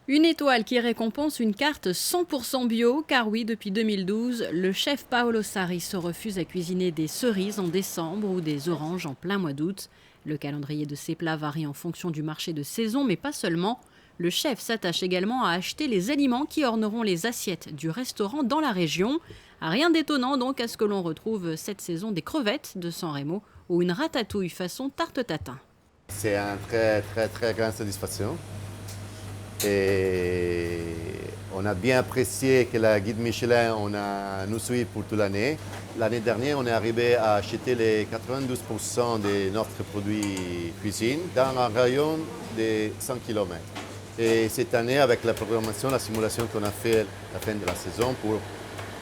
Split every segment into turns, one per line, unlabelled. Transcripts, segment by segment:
Une étoile qui récompense une carte 100% bio, car oui, depuis 2012, le chef Paolo Sarri se refuse à cuisiner des cerises en décembre ou des oranges en plein mois d'août. Le calendrier de ces plats varie en fonction du marché de saison, mais pas seulement. Le chef s'attache également à acheter les aliments qui orneront les assiettes du restaurant dans la région. Rien d'étonnant donc à ce que l'on retrouve cette saison des crevettes de San Remo ou une ratatouille façon tarte tatin.
C'est une très grande satisfaction. Et on a bien apprécié que la guide Michelin nous suit pour toute l'année. L'année dernière, on est arrivé à acheter les 92% de notre produit cuisine dans un rayon de 100 km. Et cette année, avec la programmation, la simulation qu'on a fait à la fin de la saison pour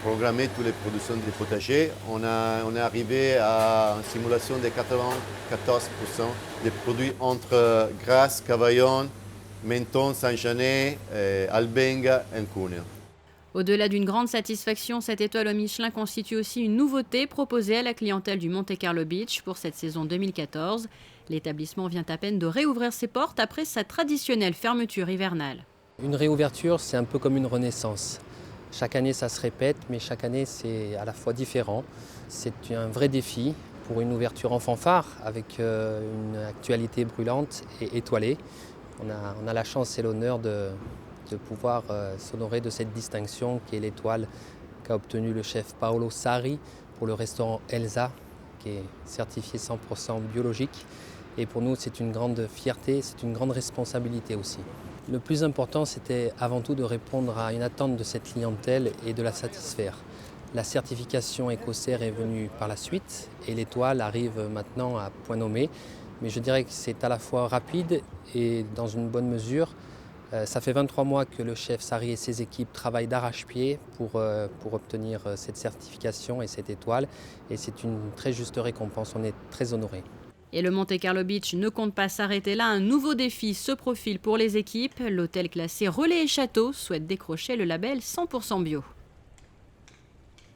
programmer toutes les productions de potager, on est arrivé à une simulation de 94% des produits entre Grasse, Cavaillon, Menton, Saint-Janet, Albenga et Cuneo.
Au-delà d'une grande satisfaction, cette étoile au Michelin constitue aussi une nouveauté proposée à la clientèle du Monte Carlo Beach pour cette saison 2014. L'établissement vient à peine de réouvrir ses portes après sa traditionnelle fermeture hivernale.
Une réouverture, c'est un peu comme une renaissance. Chaque année, ça se répète, mais chaque année, c'est à la fois différent. C'est un vrai défi pour une ouverture en fanfare avec une actualité brûlante et étoilée. On a la chance et l'honneur de pouvoir s'honorer de cette distinction qui est l'étoile qu'a obtenue le chef Paolo Sarri pour le restaurant Elsa, qui est certifié 100% biologique. Et pour nous, c'est une grande fierté, c'est une grande responsabilité aussi. Le plus important, c'était avant tout de répondre à une attente de cette clientèle et de la satisfaire. La certification écossaire est venue par la suite et l'étoile arrive maintenant à point nommé. Mais je dirais que c'est à la fois rapide et dans une bonne mesure. Ça fait 23 mois que le chef Sarri et ses équipes travaillent d'arrache-pied pour obtenir cette certification et cette étoile. Et c'est une très juste récompense, on est très honorés.
Et le Monte Carlo Beach ne compte pas s'arrêter là. Un nouveau défi se profile pour les équipes. L'hôtel classé Relais et Châteaux souhaite décrocher le label 100% bio.